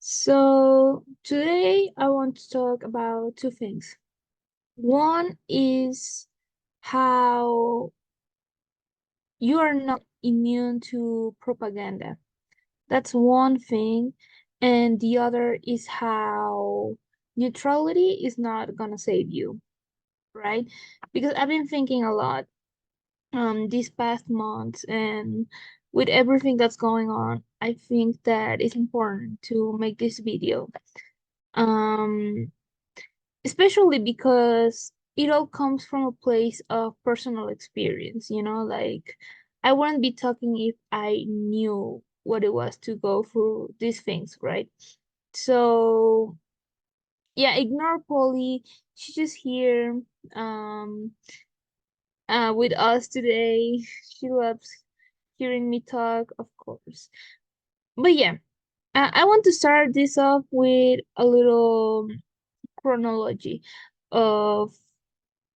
So today I want to talk about two things. One is how you are not immune to propaganda. That's one thing. And the other is how neutrality is not gonna save you, right? Because I've been thinking a lot these past months, and with everything that's going on, I think that it's important to make this video. Um Especially because it all comes from a place of personal experience, like I wouldn't be talking if I knew what it was to go through these things, right? So yeah, ignore Polly. She's just here um with us today. She loves hearing me talk, of course. But yeah, I want to start this off with a little chronology of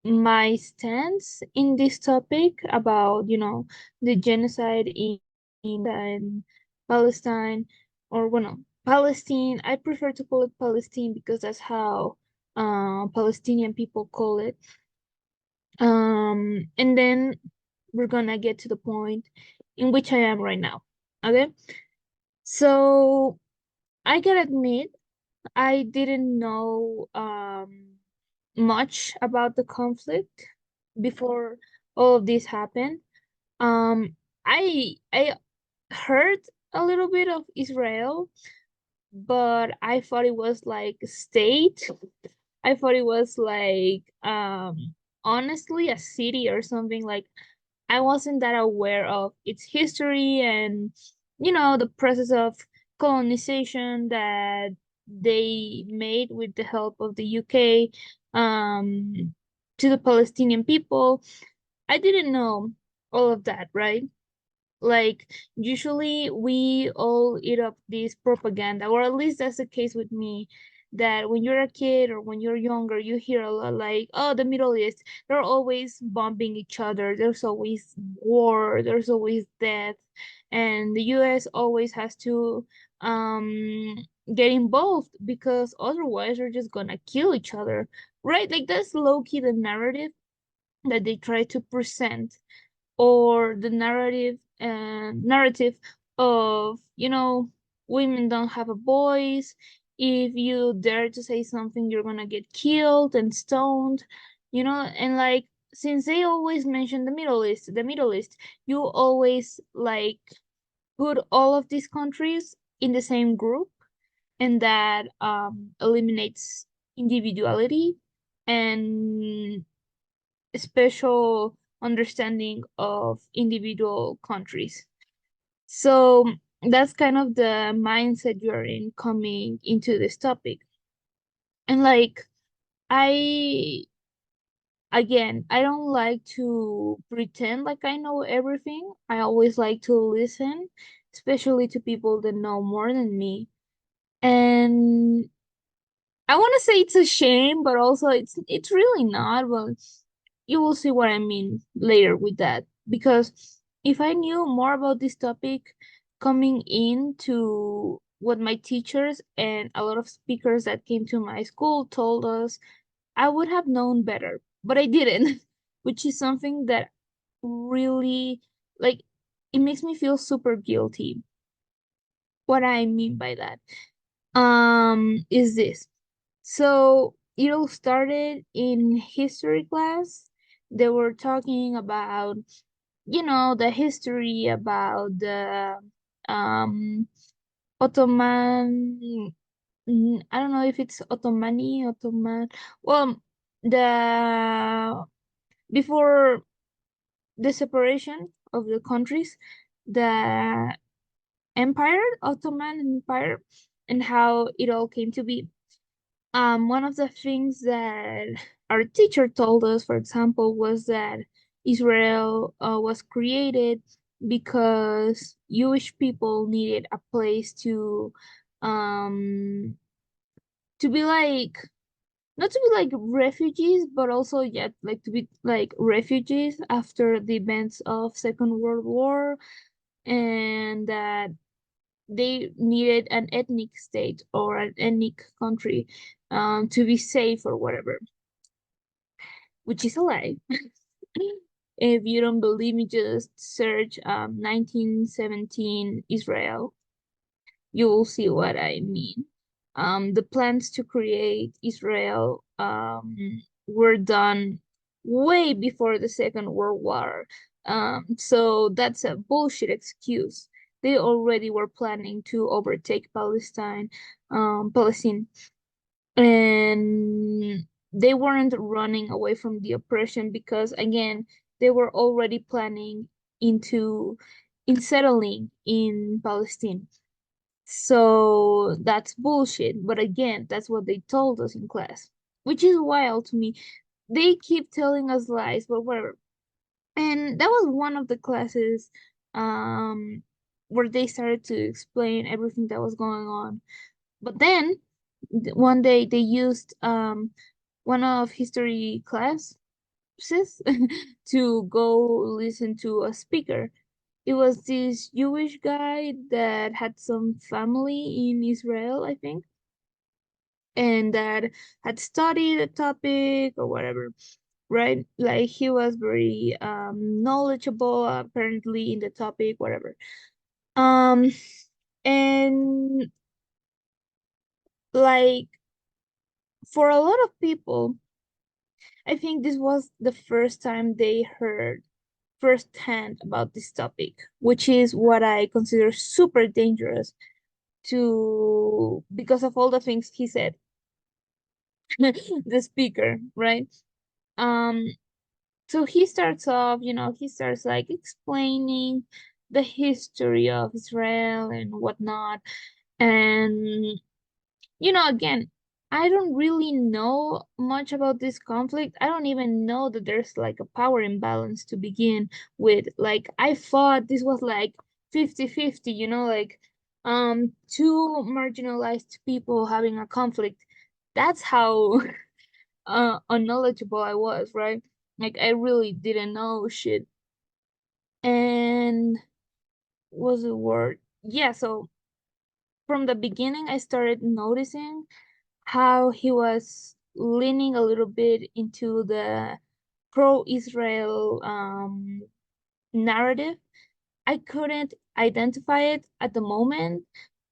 my stance in this topic about, the genocide in Palestine, or well, no, Palestine. I prefer to call it Palestine because that's how Palestinian people call it. And then we're gonna get to the point in which I am right now. Okay, so I gotta admit, I didn't know much about the conflict before all of this happened. Um, I heard a little bit of Israel, but I thought it was like a state. I thought it was like honestly a city or something. Like I wasn't that aware of its history and the process of colonization that they made with the help of the UK to the Palestinian people. I didn't know all of that, right? Like usually we all eat up this propaganda, or at least that's the case with me, that when you're a kid or when you're younger, you hear a lot like, oh, the Middle East, they're always bombing each other, there's always war, there's always death, and the US always has to um get involved because otherwise they're just gonna kill each other, right? Like that's low-key the narrative that they try to present, or the narrative of, women don't have a voice. If you dare to say something, you're gonna get killed and stoned, and like since they always mention the Middle East, you always like put all of these countries in the same group, and that eliminates individuality and special understanding of individual countries. So that's kind of the mindset you're in coming into this topic. And like, I, again, I don't like to pretend like I know everything. I always like to listen, especially to people that know more than me. And I want to say it's a shame, but also it's really not. Well, you will see what I mean later with that. Because if I knew more about this topic coming into what my teachers and a lot of speakers that came to my school told us, I would have known better. But I didn't, which is something that really, like, it makes me feel super guilty. What I mean by that is this. So it all started in history class. They were talking about, the history about the um Ottoman. I don't know if it's Ottoman. Well, the before the separation of the countries, the Ottoman Empire, and how it all came to be. One of the things that our teacher told us, for example, was that Israel was created because Jewish people needed a place um, to be like, not to be like refugees, but also yet like to be like refugees after the events of Second World War, and that they needed an ethnic state or an ethnic country to be safe or whatever, which is a lie. If you don't believe me, just search 1917 Israel. You will see what I mean. The plans to create Israel were done way before the Second World War. So that's a bullshit excuse. They already were planning to overtake Palestine, and they weren't running away from the oppression because, again, they were already planning into in settling in Palestine. So that's bullshit. But again, that's what they told us in class, which is wild to me. They keep telling us lies, but whatever. And that was one of the classes um where they started to explain everything that was going on. But then one day they used one of history classes to go listen to a speaker. It was this Jewish guy that had some family in Israel, I think, and that had studied the topic or whatever, right? Like he was very knowledgeable apparently in the topic, whatever. Um and like for a lot of people, I think this was the first time they heard firsthand about this topic, which is what I consider super dangerous to because of all the things he said, the speaker, right? Um, so he starts off, he starts like explaining the history of Israel and whatnot. And again, I don't really know much about this conflict. I don't even know that there's like a power imbalance to begin with. Like, I thought this was like 50-50, like two marginalized people having a conflict. That's how unknowledgeable I was, right? Like, I really didn't know shit. And was a word? Yeah, so from the beginning I started noticing how he was leaning a little bit into the pro-Israel narrative. I couldn't identify it at the moment.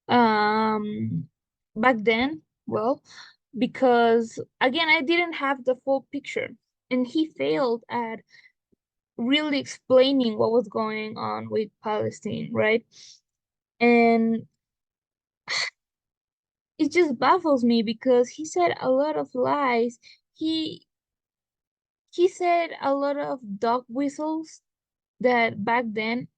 Back then, well, because again, I didn't have the full picture, and he failed at really explaining what was going on with Palestine, right? And it just baffles me because he said a lot of lies. He he said a lot of dog whistles that back then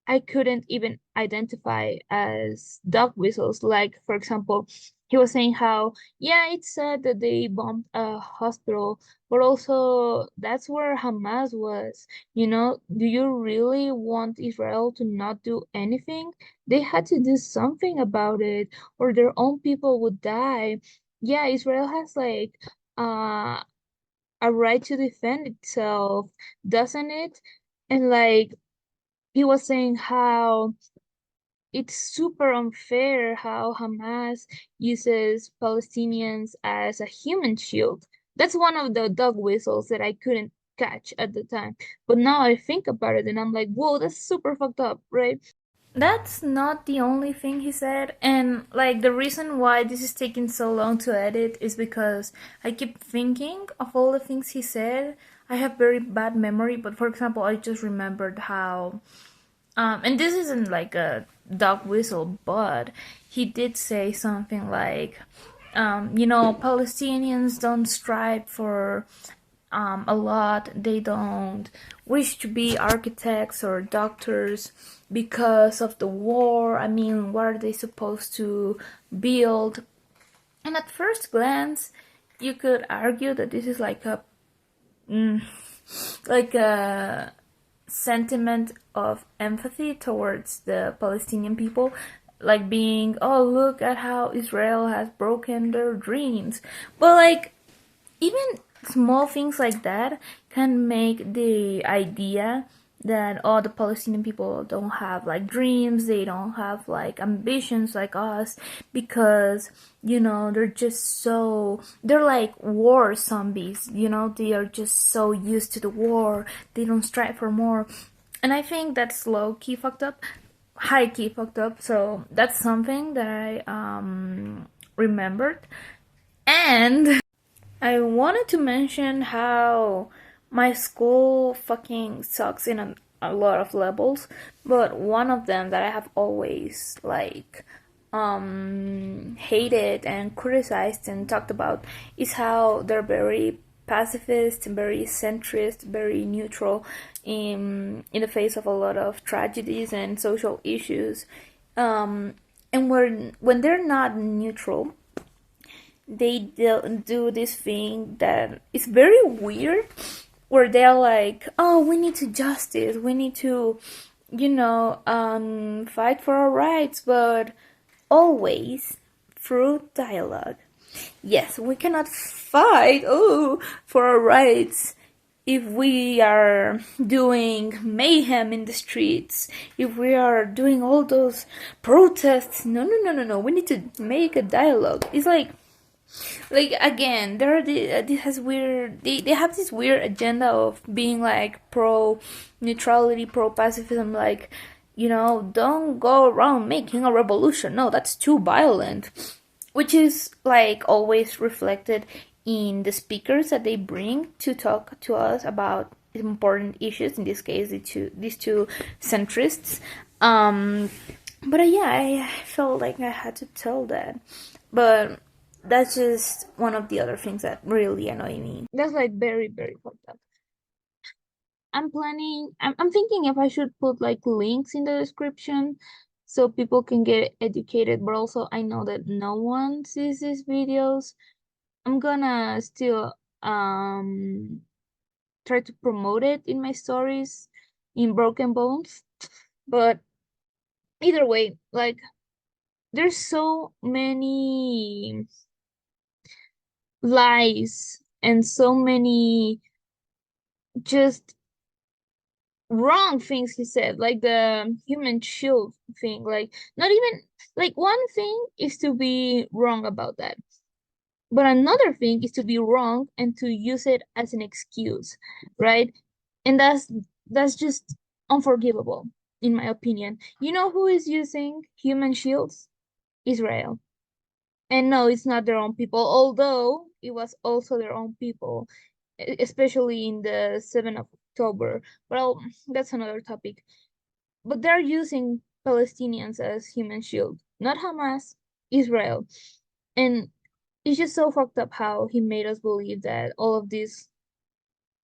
I couldn't even identify as dog whistles. Like, for example, he was saying how, yeah, it's sad that they bombed a hospital, but also that's where Hamas was. Do you really want Israel to not do anything? They had to do something about it, or their own people would die. Yeah, Israel has like uh a right to defend itself, doesn't it? And like he was saying how it's super unfair how Hamas uses Palestinians as a human shield. That's one of the dog whistles that I couldn't catch at the time. But now I think about it and I'm like, whoa, that's super fucked up, right? That's not the only thing he said, and like the reason why this is taking so long to edit is because I keep thinking of all the things he said. I have very bad memory, but for example, I just remembered how, and this isn't like a dog whistle, but he did say something like, Palestinians don't strive for a lot. They don't wish to be architects or doctors because of the war. I mean, what are they supposed to build? And at first glance, you could argue that this is like a sentiment of empathy towards the Palestinian people, like being, oh, look at how Israel has broken their dreams. But like, even small things like that can make the idea that all the Palestinian people don't have like dreams, they don't have like ambitions like us, because they're just so, they're like war zombies, they are just so used to the war, they don't strive for more. And I think that's low key fucked up, high key fucked up. So that's something that I remembered. And I wanted to mention how my school fucking sucks in a lot of levels, but one of them that I have always like hated and criticized and talked about is how they're very pacifist and very centrist, very neutral in the face of a lot of tragedies and social issues. And when they're not neutral, they do this thing that is very weird, where they're like, oh, we need to justice, we need to fight for our rights, but always through dialogue. Yes, we cannot fight for our rights if we are doing mayhem in the streets, if we are doing all those protests. No, no, no, no, no. We need to make a dialogue. It's like again, there are this has weird, they have this weird agenda of being like pro neutrality, pro pacifism, like don't go around making a revolution, no, that's too violent, which is like always reflected in the speakers that they bring to talk to us about important issues, in this case these two centrists. But yeah, I felt like I had to tell that. But that's just one of the other things that really annoy me. That's like very, very fucked up. I'm thinking if I should put like links in the description so people can get educated, but also I know that no one sees these videos. I'm gonna still try to promote it in my stories in Broken Bones. But either way, like there's so many lies and so many just wrong things he said, like the human shield thing. Like, not even like one thing is to be wrong about that, but another thing is to be wrong and to use it as an excuse, right? And that's just unforgivable, in my opinion. You know who is using human shields? Israel. And no, it's not their own people, although it was also their own people, especially in the 7th of October. Well, that's another topic. But they're using Palestinians as human shield, not Hamas, Israel. And it's just so fucked up how he made us believe that all of this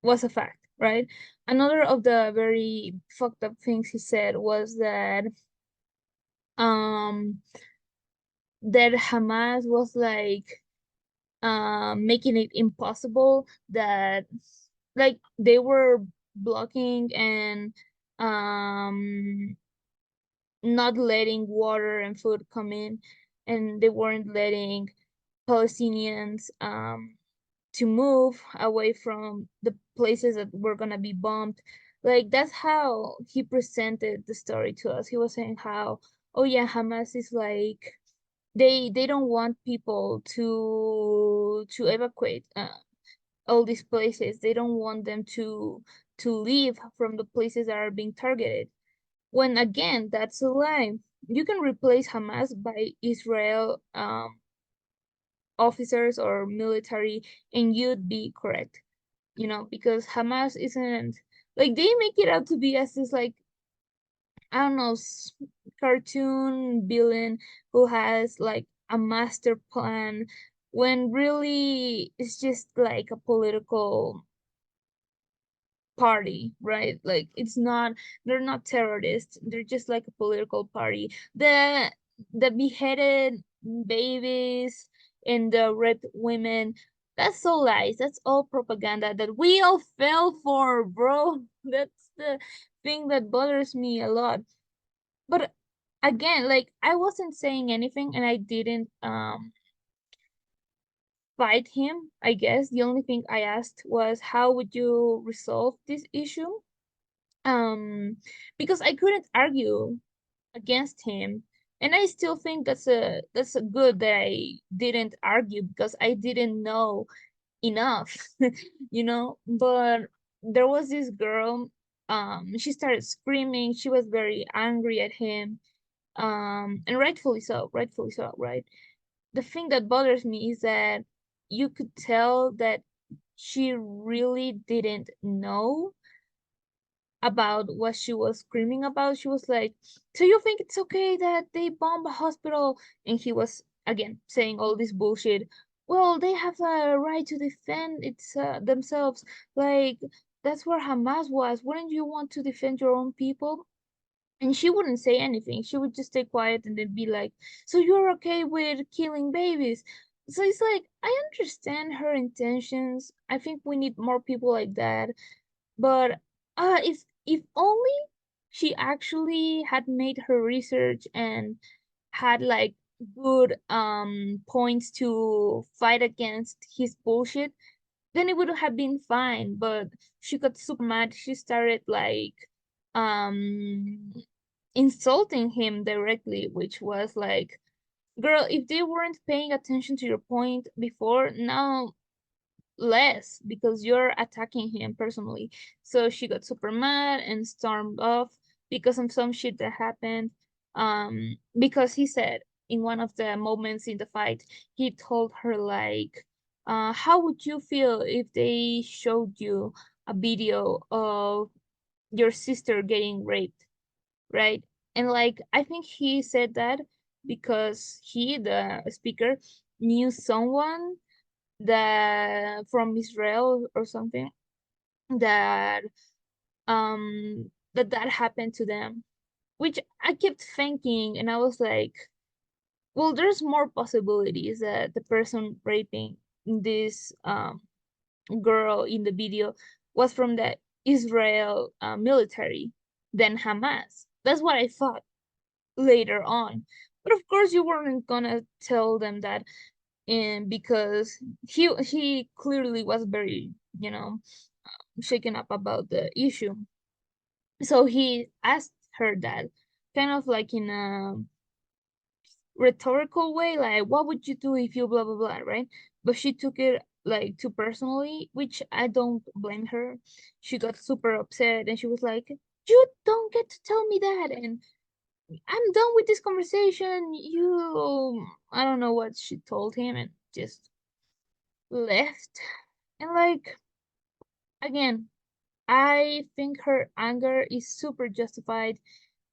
was a fact, right? Another of the very fucked up things he said was um that Hamas was like making it impossible, that like they were blocking and um not letting water and food come in, and they weren't letting Palestinians to move away from the places that were gonna be bombed. Like that's how he presented the story to us. He was saying how, oh yeah, Hamas is like they don't want people to evacuate all these places. They don't want them to leave from the places that are being targeted. When again, that's a lie. You can replace Hamas by Israel officers or military, and you'd be correct. Because Hamas isn't like they make it out to be as this like I don't know cartoon villain who has like a master plan, when really it's just like a political party, right? Like they're not terrorists. They're just like a political party. The beheaded babies and the red women, that's all lies. That's all propaganda that we all fell for, bro. That's the thing that bothers me a lot. But again, like I wasn't saying anything and I didn't fight him, I guess. The only thing I asked was how would you resolve this issue? um because I couldn't argue against him. And I still think that's a good that I didn't argue because I didn't know enough, But there was this girl, she started screaming. She was very angry at him, and rightfully so, right? The thing that bothers me is that you could tell that she really didn't know about what she was screaming about. She was like, "So you think it's okay that they bomb a hospital?" And he was again saying all this bullshit. Well, they have a right to defend themselves. Like that's where Hamas was. Wouldn't you want to defend your own people? And she wouldn't say anything. She would just stay quiet and then be like, "So you're okay with killing babies?" So it's like I understand her intentions. I think we need more people like that, but if only she actually had made her research and had like good points to fight against his bullshit, then it would have been fine. But she got super mad. She started like um insulting him directly, which was like, girl, if they weren't paying attention to your point before, now less because you're attacking him personally. So she got super mad and stormed off because of some shit that happened. Because he said in one of the moments in the fight, he told her like, how would you feel if they showed you a video of your sister getting raped, right? And like I think he said that because he, the speaker, knew someone that from Israel or something that that happened to them, which I kept thinking, and I was like, well, there's more possibilities that the person raping this girl in the video was from the Israel military than Hamas. That's what I thought later on. But of course, you weren't gonna tell them that, and because he clearly was very, shaken up about the issue. So he asked her that kind of like in a rhetorical way, like, what would you do if you blah blah blah, right? But she took it like too personally, which I don't blame her. She got super upset and she was like, you don't get to tell me that, and I'm done with this conversation. I don't know what she told him and just left. And like, again, I think her anger is super justified,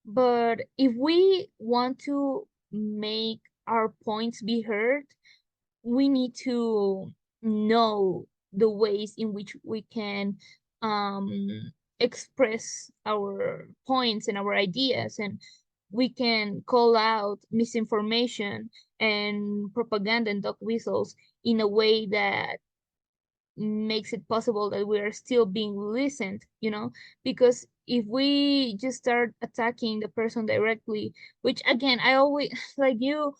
but if we want to make our points be heard, we need to know the ways in which we can express our points and our ideas, and we can call out misinformation and propaganda and dog whistles in a way that makes it possible that we are still being listened, because if we just start attacking the person directly, which again, I always like you,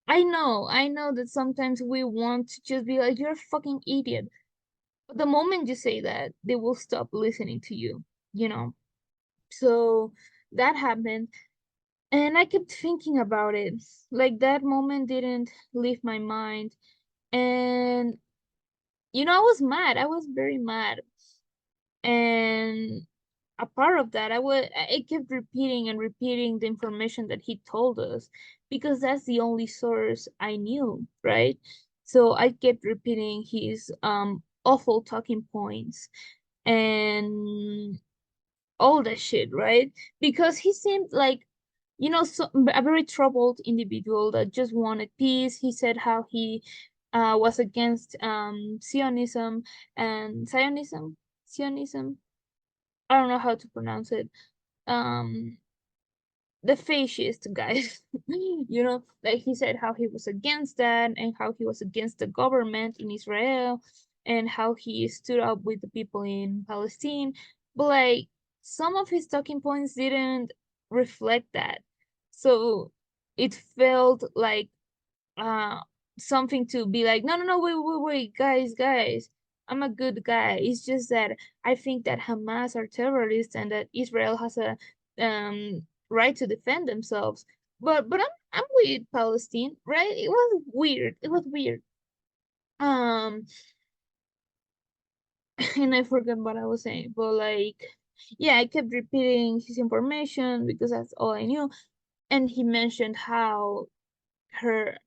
I know that sometimes we want to just be like, you're a fucking idiot, but the moment you say that, they will stop listening to you, you know so that happened, and I kept thinking about it. Like, that moment didn't leave my mind, and I was mad. I was very mad. And a part of that, I kept repeating and repeating the information that he told us because that's the only source I knew, right? So I kept repeating his awful talking points and all that shit, right? Because he seemed like, a very troubled individual that just wanted peace. He said how he was against Zionism and Zionism. I don't know how to pronounce it. Um, the fascist guys, like he said how he was against that and how he was against the government in Israel and how he stood up with the people in Palestine. But like some of his talking points didn't reflect that. So it felt like uh something to be like, no, no, no, wait, wait, wait, guys, guys. I'm a good guy. It's just that I think that Hamas are terrorists and that Israel has a right to defend themselves. But I'm with Palestine, right? It was weird. It was weird. Um, and I forgot what I was saying, but like, yeah, I kept repeating his information because that's all I knew. And he mentioned how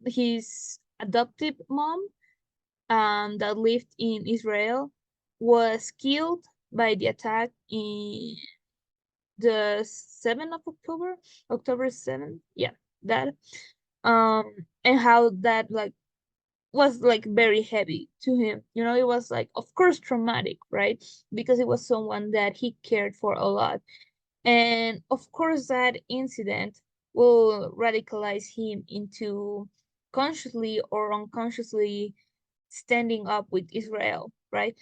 his adoptive mom, that lived in Israel, was killed by the attack in the 7th of October, October 7th. Yeah, that. And how that like was like very heavy to him. You know, it was like, of course, traumatic, right? Because it was someone that he cared for a lot. And of course, that incident will radicalize him into consciously or unconsciously standing up with Israel, right?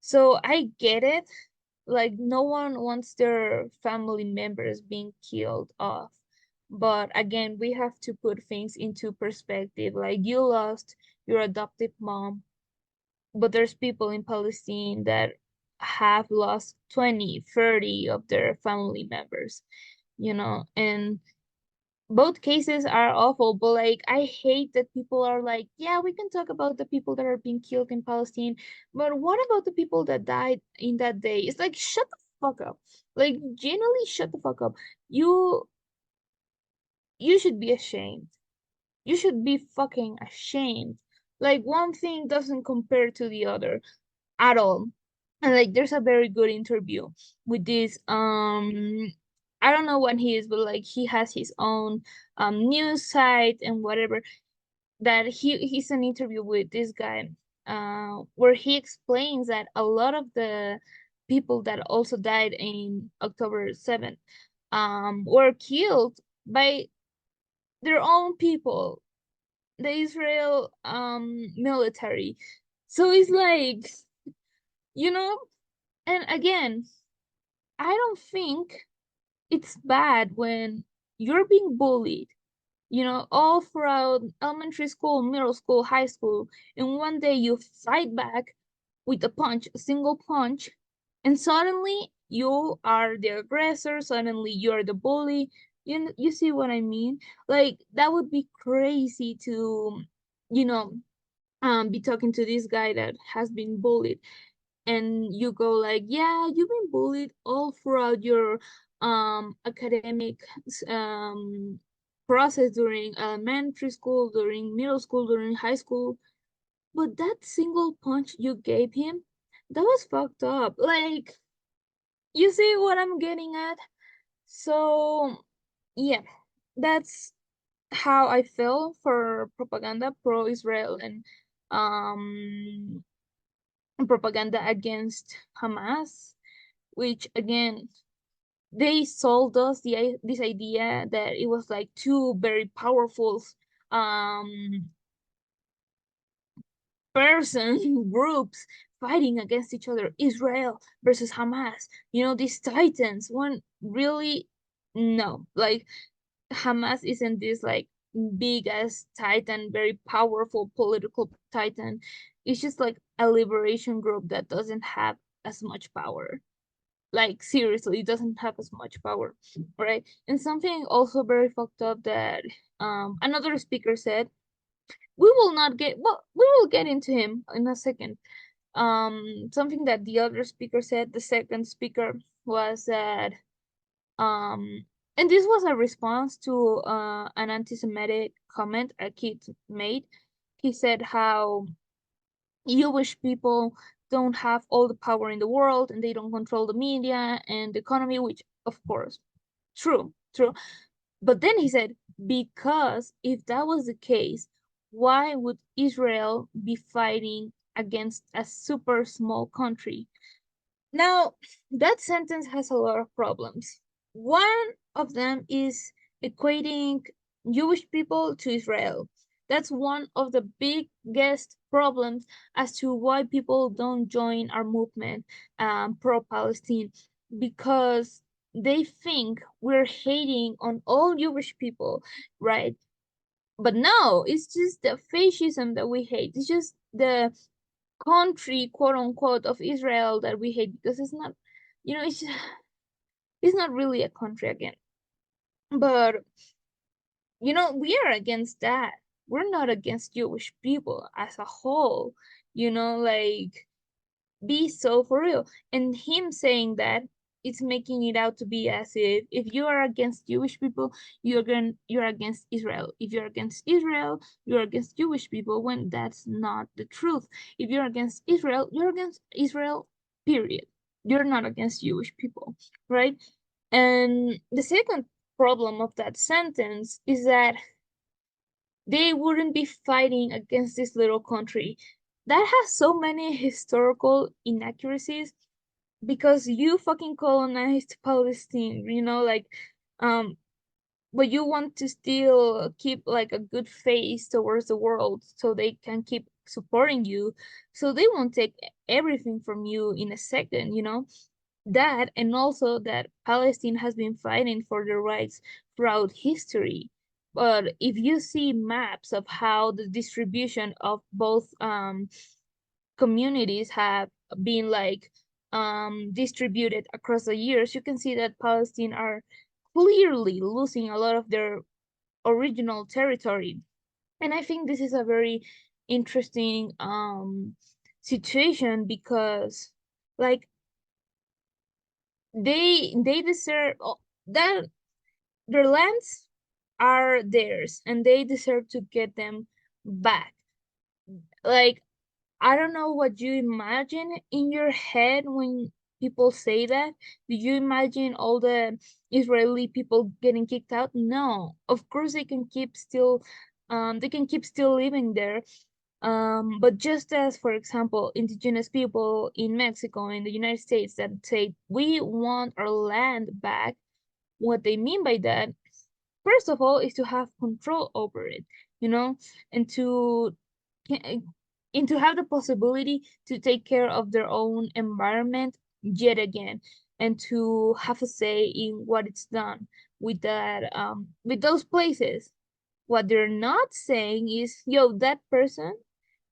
So I get it. Like, no one wants their family members being killed off. But again, we have to put things into perspective. Like, you lost your adoptive mom, but there's people in Palestine that have lost 20, 30 of their family members, and both cases are awful, but like I hate that people are like, yeah, we can talk about the people that are being killed in Palestine, but what about the people that died in that day? It's like, shut the fuck up. Like, genuinely shut the fuck up. You you should be ashamed. You should be fucking ashamed. Like, one thing doesn't compare to the other at all. And like, there's a very good interview with this I don't know what he is, but like he has his own news site and whatever, that he's an interview with this guy, where he explains that a lot of the people that also died in October 7th were killed by their own people, the Israel military. So it's like, you know, and again, I don't think it's bad when you're being bullied, all throughout elementary school, middle school, high school, and one day you fight back with a punch, a single punch, and suddenly you are the aggressor, suddenly you're the bully. You see what I mean? Like, that would be crazy to, you know, be talking to this guy that has been bullied, and you go like, yeah, you've been bullied all throughout your academic um process, during elementary school, during middle school, during high school, but that single punch you gave him, that was fucked up. Like, you see what I'm getting at? So yeah, that's how I feel for propaganda pro Israel, and um propaganda against Hamas, which again, they sold us this idea that it was like two very powerful um person groups fighting against each other, Israel versus Hamas, these titans. One really, no, like, Hamas isn't this like big ass titan, very powerful political titan. It's just like a liberation group that doesn't have as much power. Like, seriously, it doesn't have as much power, right? And something also very fucked up that another speaker said, we will not get, well, we will get into him in a second. Something that the other speaker said, the second speaker, was that and this was a response to an anti-Semitic comment a kid made. He said how Jewish people don't have all the power in the world and they don't control the media and the economy, which of course, true, true. But then he said, because if that was the case, why would Israel be fighting against a super small country? Now, that sentence has a lot of problems. One of them is equating Jewish people to Israel. That's one of the biggest problems as to why people don't join our movement, pro-Palestine, because they think we're hating on all Jewish people, right? But no, it's just the fascism that we hate. It's just country, quote unquote, of Israel that we hate, because it's not, it's it's not really a country again. But we are against that. We're not against Jewish people as a whole. Like, be so for real. And him saying that, it's making it out to be as if you are against Jewish people, you're against Israel. If you're against Israel, you're against Jewish people, when that's not the truth. If you're against Israel, you're against Israel, period. You're not against Jewish people, right? And the second problem of that sentence is that they wouldn't be fighting against this little country that has so many historical inaccuracies, because you fucking colonized Palestine, like, um but you want to still keep like a good face towards the world so they can keep supporting you, so they won't take everything from you in a second, that, and also that Palestine has been fighting for their rights throughout history. But if you see maps of how the distribution of both communities have been like distributed across the years, you can see that Palestine are clearly losing a lot of their original territory. And I think this is a very interesting situation, because like they deserve that their lands are theirs and they deserve to get them back. Like, I don't know what you imagine in your head when people say that. Do you imagine all the Israeli people getting kicked out? No. Of course they can keep still living there. But just as, for example, indigenous people in Mexico, in the United States, that say we want our land back, what they mean by that, first of all, is to have control over it, you know, and to have the possibility to take care of their own environment yet again, and to have a say in what it's done with those places. What they're not saying is, yo, that person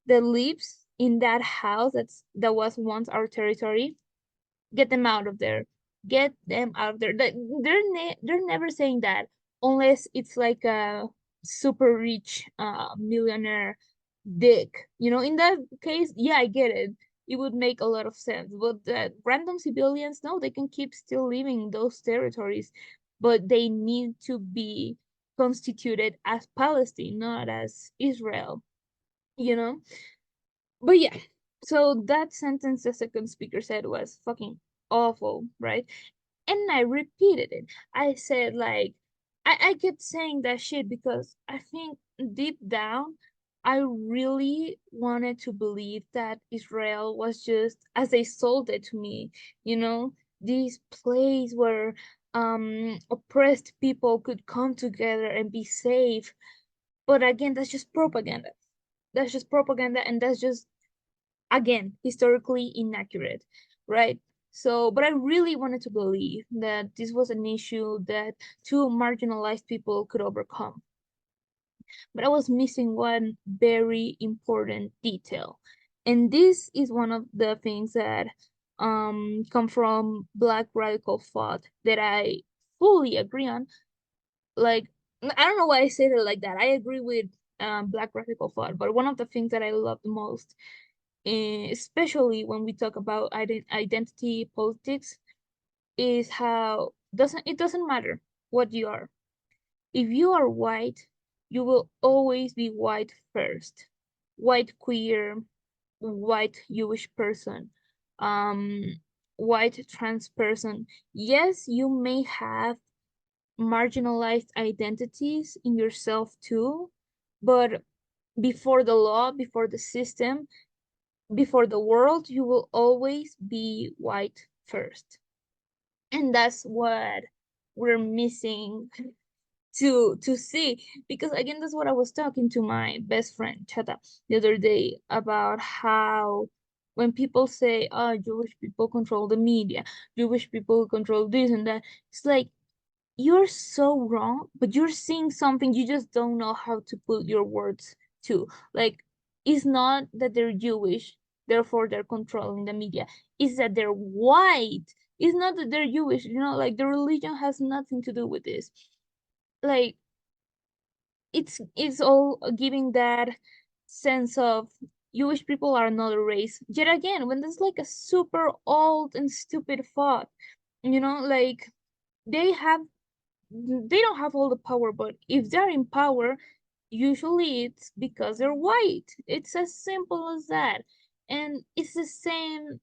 that lives in that house that was once our territory, get them out of there, get them out of there. They're never saying that, unless it's like a super rich millionaire dick, in that case, yeah, I get it. It would make a lot of sense. But random civilians, no, they can keep still living in those territories, but they need to be constituted as Palestine, not as Israel, you know but yeah, so that sentence the second speaker said was fucking awful, right? And I repeated it. I said, like, I kept saying that shit because I think deep down, I really wanted to believe that Israel was just, as they sold it to me, this place where oppressed people could come together and be safe. But again, that's just propaganda. That's just propaganda, and that's just, again, historically inaccurate, right? So, but I really wanted to believe that this was an issue that two marginalized people could overcome. But I was missing one very important detail. And this is one of the things that come from Black radical thought that I fully agree on. Like, I don't know why I said it like that. I agree with Black radical thought, but one of the things that I love the most, especially when we talk about identity politics, is how it doesn't matter what you are. If you are white, you will always be white first. White queer, white Jewish person, um, white trans person. Yes, you may have marginalized identities in yourself too, but before the law, before the system, before the world, you will always be white first. And that's what we're missing to see. Because again, that's what I was talking to my best friend Chata the other day about, how when people say, oh, Jewish people control the media, Jewish people control this and that, it's like, you're so wrong, but you're seeing something, you just don't know how to put your words to. Like, it's not that they're Jewish, therefore they're controlling the media. Is that they're white. It's not that they're Jewish, like the religion has nothing to do with this. Like it's all giving that sense of Jewish people are another race. Yet again, when there's like a super old and stupid thought, like they have they don't have all the power, but if they're in power, usually it's because they're white. It's as simple as that. And it's the same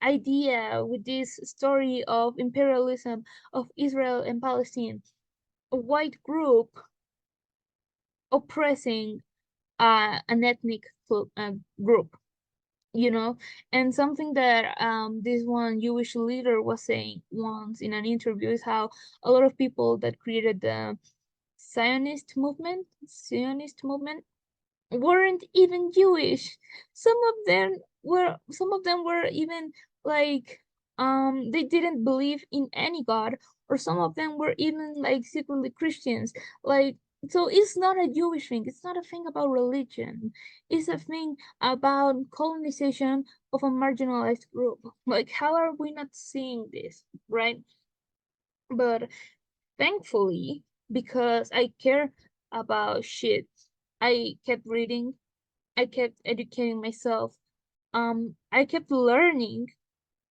idea with this story of imperialism of Israel and Palestine. A white group oppressing an ethnic group, you know and something that this one Jewish leader was saying once in an interview is how a lot of people that created the Zionist movement weren't even Jewish. Some of them were even like they didn't believe in any God, or some of them were even like secretly Christians. Like, so it's not a Jewish thing, it's not a thing about religion. It's a thing about colonization of a marginalized group. Like, how are we not seeing this, right? But thankfully, because I care about shit, I kept reading, I kept educating myself. I kept learning,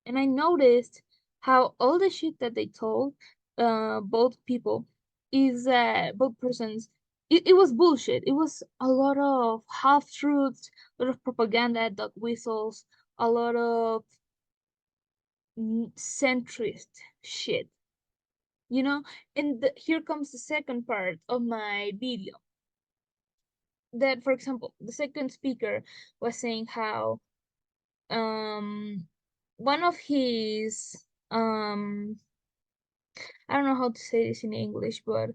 and I noticed how all the shit that they told, both people, is that both persons, it was bullshit. It was a lot of half truths, a lot of propaganda, dog whistles, a lot of centrist shit, you know. And here comes the second part of my video. That, for example, the second speaker was saying how um one of his I don't know how to say this in English, but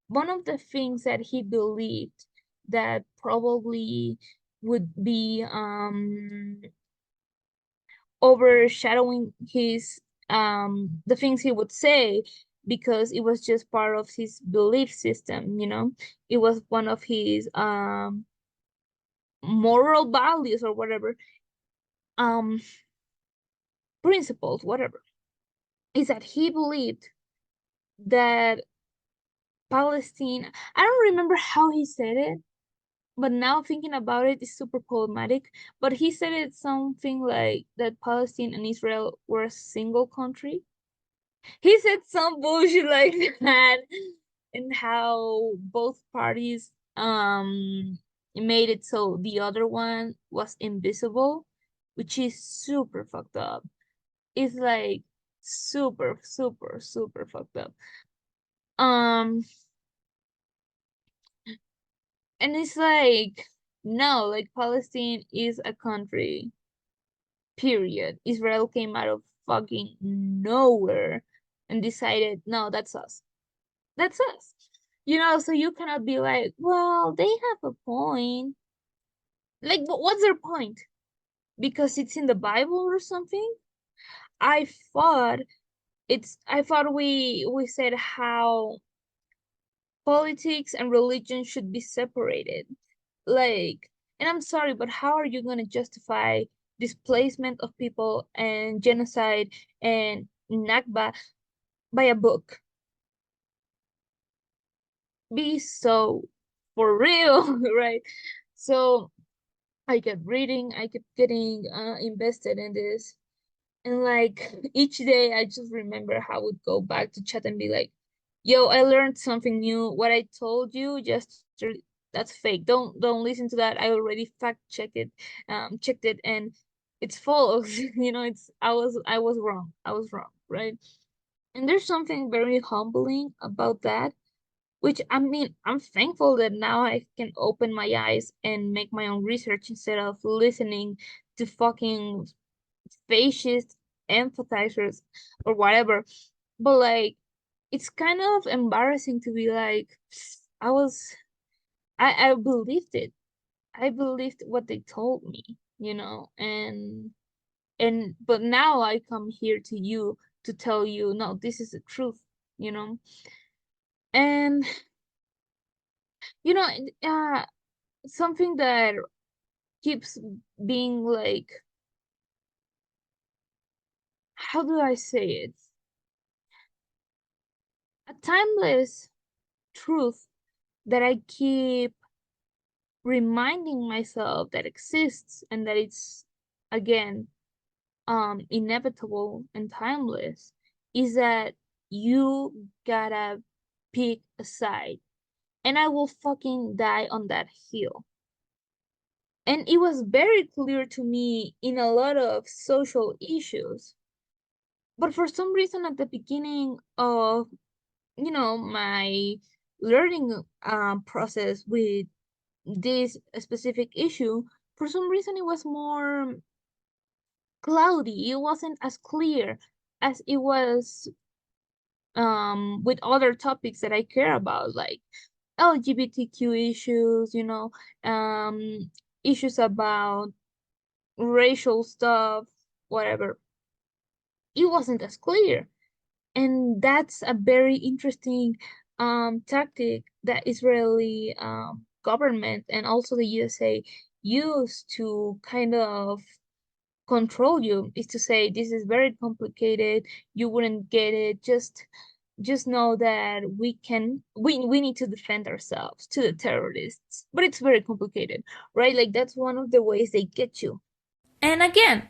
one of the things that he believed that probably would be overshadowing his the things he would say, because it was just part of his belief system, it was one of his moral values or whatever, um principles, whatever, is that he believed that Palestine, I don't remember how he said it, but now thinking about it is super problematic. But he said it something like that Palestine and Israel were a single country. He said some bullshit like that, and how both parties made it so the other one was invisible, which is super fucked up. It's like super, super, super fucked up. Um, and it's like, no, like Palestine is a country, period. Israel came out of fucking nowhere and decided, no, that's us. That's us. So you cannot be like, well, they have a point. Like, but what's their point? Because it's in the Bible or something? I thought I thought we said how politics and religion should be separated. Like, and I'm sorry, but how are you going to justify displacement of people and genocide and Nakba by a book? Be so for real, right? So I kept reading, I kept getting invested in this. And like each day, I just remember how I would go back to chat and be like, yo, I learned something new. What I told you just that's fake. Don't listen to that. I already fact checked it, and it's false. It's I was wrong. I was wrong, right? And there's something very humbling about that, which, I mean, I'm thankful that now I can open my eyes and make my own research instead of listening to fucking fascist empathizers or whatever. But like, it's kind of embarrassing to be like, I was, I believed it. I believed what they told me, but now I come here to you to tell you, no, this is the truth, you know. And you know, something that keeps being like how do I say it? A timeless truth that I keep reminding myself that exists and that it's again inevitable and timeless is that you gotta pick a side, and I will fucking die on that hill. And it was very clear to me in a lot of social issues, but for some reason at the beginning of my learning process with this specific issue, for some reason it was more cloudy. It wasn't as clear as it was with other topics that I care about, like LGBTQ issues, issues about racial stuff, whatever. It wasn't as clear. And that's a very interesting tactic that Israeli government and also the USA use to kind of control you, is to say this is very complicated, you wouldn't get it, just know that we need to defend ourselves to the terrorists, but it's very complicated, right? Like that's one of the ways they get you. And again,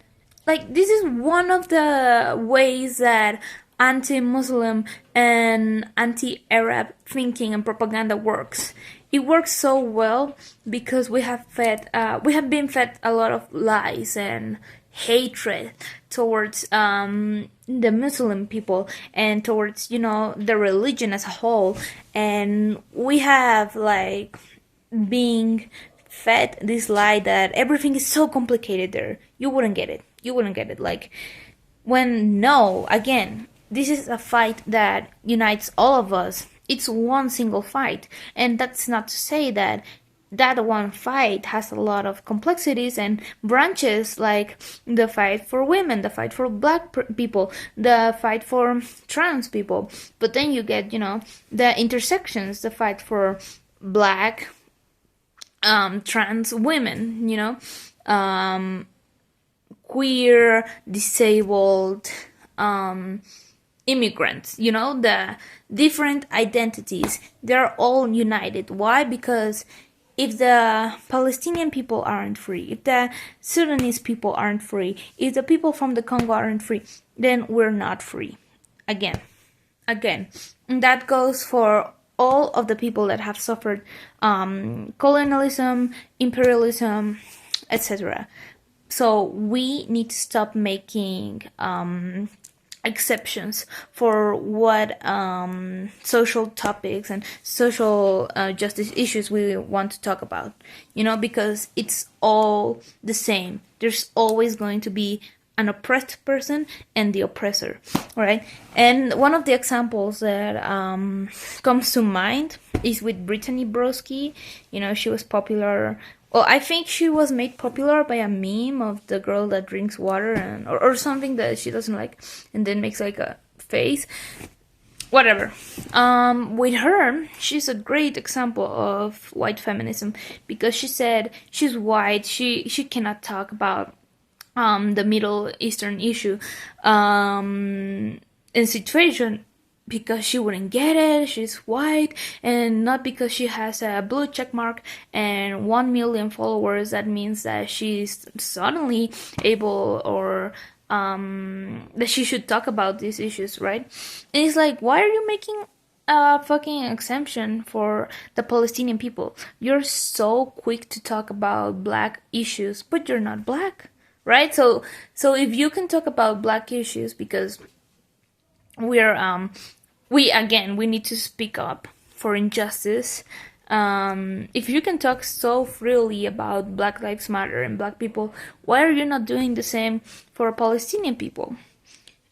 like this is one of the ways that anti-Muslim and anti-Arab thinking and propaganda works. It works so well because we have been fed a lot of lies and hatred towards the Muslim people and towards the religion as a whole, and we have like being fed this lie that everything is so complicated there. You wouldn't get it. You wouldn't get it. Like, when no, again, this is a fight that unites all of us. It's one single fight. And that's not to say that that one fight has a lot of complexities and branches, like the fight for women, the fight for black people, the fight for trans people. But then you get, the intersections, the fight for black, trans women, queer, disabled, immigrants, the different identities, they're all united. Why? Because if the Palestinian people aren't free, if the Sudanese people aren't free, if the people from the Congo aren't free, then we're not free. Again. And that goes for all of the people that have suffered colonialism, imperialism, etc. So we need to stop making exceptions for what social topics and social justice issues we want to talk about, because it's all the same. There's always going to be an oppressed person and the oppressor, right? And one of the examples that comes to mind is with Brittany Broski. She was popular. Well, I think she was made popular by a meme of the girl that drinks water or something that she doesn't like, and then makes like a face. Whatever. With her, she's a great example of white feminism because she said she's white. She cannot talk about the Middle Eastern issue and situation because she wouldn't get it. She's white, and not because she has a blue check mark and 1 million followers. That means that she's suddenly able or that she should talk about these issues, right? And it's like, why are you making a fucking exemption for the Palestinian people? You're so quick to talk about black issues, but you're not black. Right? So if you can talk about black issues because we need to speak up for injustice. If you can talk so freely about Black Lives Matter and black people, why are you not doing the same for Palestinian people?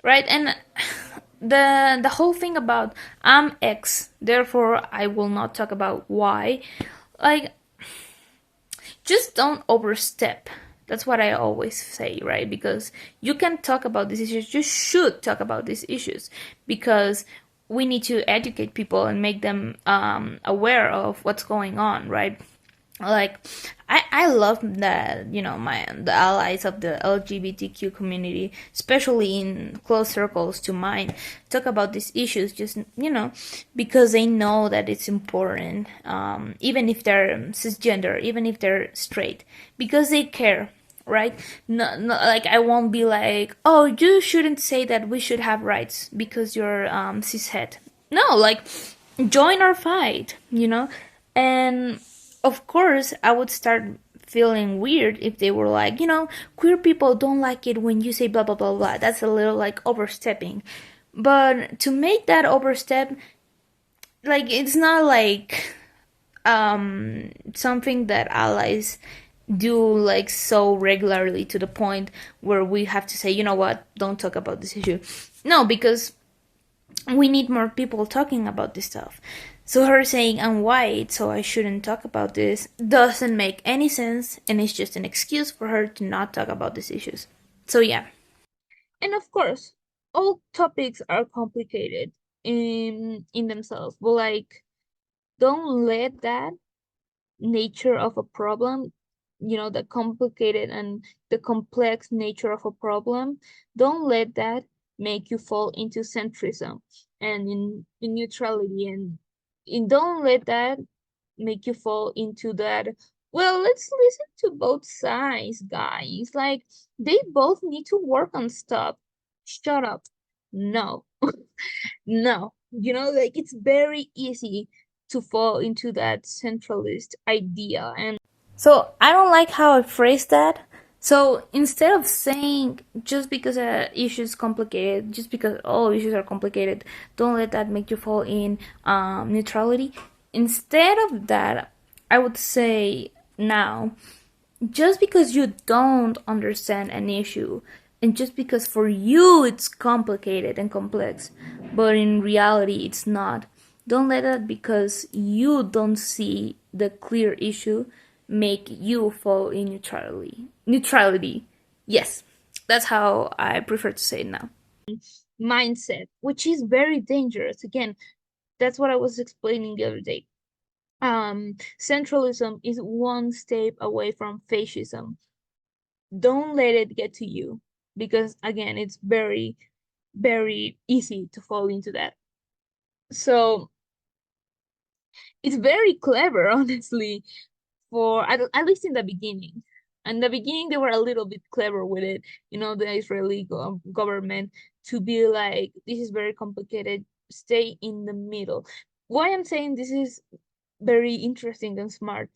Right? And the whole thing about I'm X, therefore I will not talk about Y. Like, just don't overstep. That's what I always say, right? Because you can talk about these issues, you should talk about these issues, because we need to educate people and make them aware of what's going on, right? Like, I love that, you know, my the allies of the LGBTQ community, especially in close circles to mine, talk about these issues, just, you know, because they know that it's important, even if they're cisgender, even if they're straight, because they care, right? No, no, like, I won't be like, oh, you shouldn't say that we should have rights because you're cishet. No, like, join our fight, you know. And of course, I would start feeling weird if they were like, you know, queer people don't like it when you say blah blah blah blah. That's a little like overstepping. But to make that overstep, like, it's not like something that allies do like so regularly to the point where we have to say, you know what, don't talk about this issue. No, because we need more people talking about this stuff. So her saying I'm white, so I shouldn't talk about this, doesn't make any sense, and it's just an excuse for her to not talk about these issues. So yeah. And of course, all topics are complicated in themselves, but like, don't let that nature of a problem, the complicated and the complex nature of a problem, don't let that make you fall into centrism and in neutrality, and don't let that make you fall into that, well, let's listen to both sides, guys, like they both need to work on stuff. Shut up. No. No, like it's very easy to fall into that centralist idea. And So I don't like how I phrased that. So instead of saying just because a issue is complicated, just because all issues are complicated, don't let that make you fall in neutrality. Instead of that, I would say now, just because you don't understand an issue, and just because for you it's complicated and complex, but in reality it's not, don't let that because you don't see the clear issue make you fall in neutrality. Yes, that's how I prefer to say it now. mindset, which is very dangerous. Again, that's what I was explaining the other day. Centralism is one step away from fascism. Don't let it get to you, because again, it's very, very easy to fall into that. So it's very clever, honestly, for at least in the beginning. In the beginning, they were a little bit clever with it, the Israeli government, to be like, this is very complicated, stay in the middle. Why I'm saying this is very interesting and smart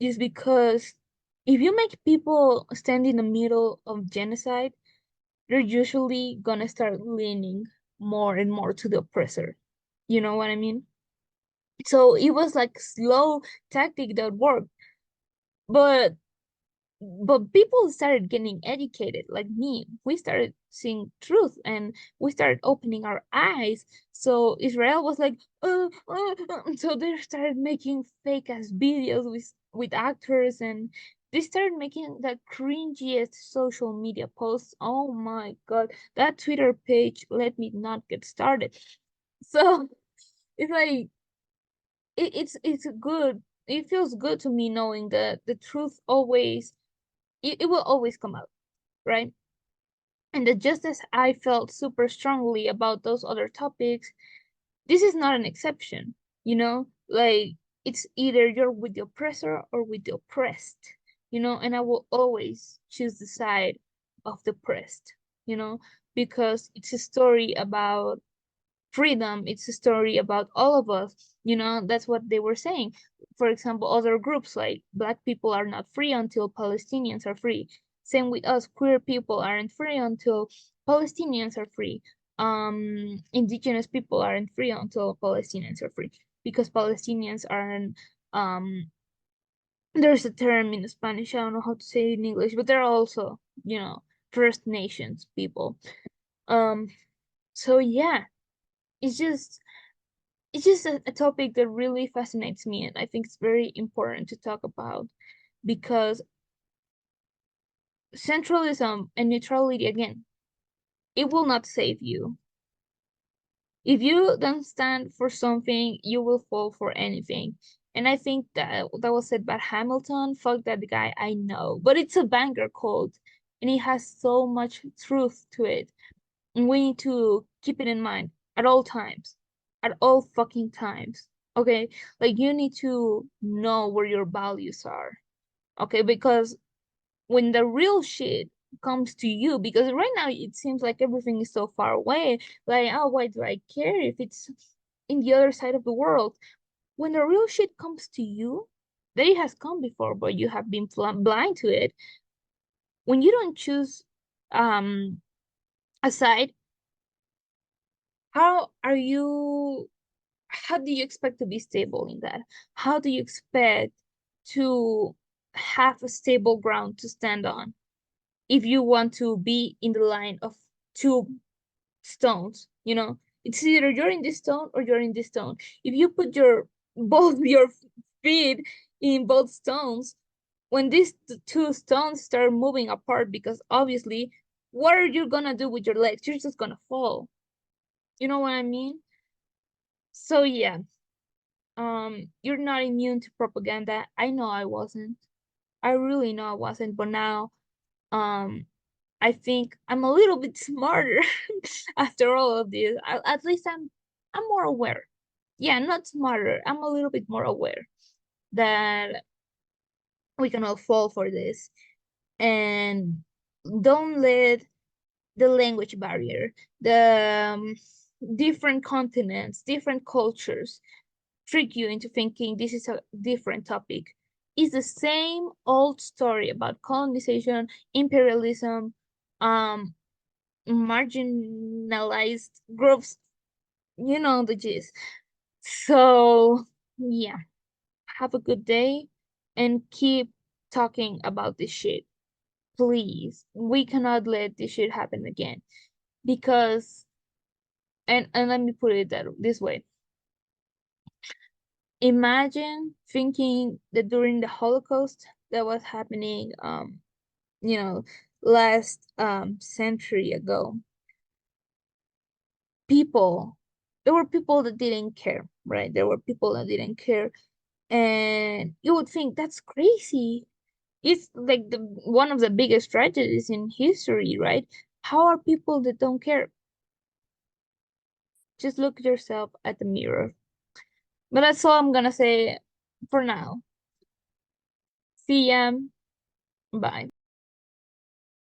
is because if you make people stand in the middle of genocide, they're usually gonna start leaning more and more to the oppressor. You know what I mean? So it was like slow tactic that worked, but people started getting educated, like me. We started seeing truth, and we started opening our eyes. So Israel was like, so they started making fake ass videos with actors, and they started making the cringiest social media posts. Oh my god, that Twitter page, let me not get started. So it's like, it's good. It feels good to me knowing that the truth always, it will always come out, right? And that just as I felt super strongly about those other topics, this is not an exception, like it's either you're with the oppressor or with the oppressed, and I will always choose the side of the oppressed, because it's a story about freedom. It's a story about all of us. That's what they were saying. For example, other groups like Black people are not free until Palestinians are free. Same with us, queer people aren't free until Palestinians are free. Indigenous people aren't free until Palestinians are free, because Palestinians aren't, there's a term in Spanish, I don't know how to say it in English, but they're also, First Nations people. um so yeah, it's just a topic that really fascinates me, and I think it's very important to talk about, because centralism and neutrality, again, it will not save you. If you don't stand for something, you will fall for anything. And I think that was said by Hamilton. Fuck that guy, I know. But it's a banger quote, and it has so much truth to it. And we need to keep it in mind at all times. At all fucking times. Okay? Like you need to know where your values are. Okay? Because when the real shit comes to you, because right now it seems like everything is so far away. Like, oh, why do I care if it's in the other side of the world? When the real shit comes to you, that it has come before, but you have been blind to it. When you don't choose um a side, how are you? How do you expect to be stable in that? How do you expect to have a stable ground to stand on if you want to be in the line of two stones? It's either you're in this stone or you're in this stone. If you put your both your feet in both stones, when these two stones start moving apart, because obviously, what are you gonna do with your legs? You're just gonna fall. You know what I mean? So yeah, you're not immune to propaganda. I know I wasn't. I really know I wasn't, but now, um, I think I'm a little bit smarter after all of this. At least I'm more aware. Yeah, not smarter. I'm a little bit more aware that we can all fall for this, and don't let the language barrier, the different continents, different cultures trick you into thinking this is a different topic. It's the same old story about colonization, imperialism, um, marginalized groups. You know the gist. So, yeah, have a good day and keep talking about this shit. Please. We cannot let this shit happen again. Because, and let me put it this way. Imagine thinking that during the Holocaust that was happening, you know, last century ago, people, there were people that didn't care, right? There were people that didn't care, and you would think that's crazy. It's like the one of the biggest tragedies in history, right? How are people that don't care? Just look yourself at the mirror. But that's all I'm gonna say for now. See ya. Bye.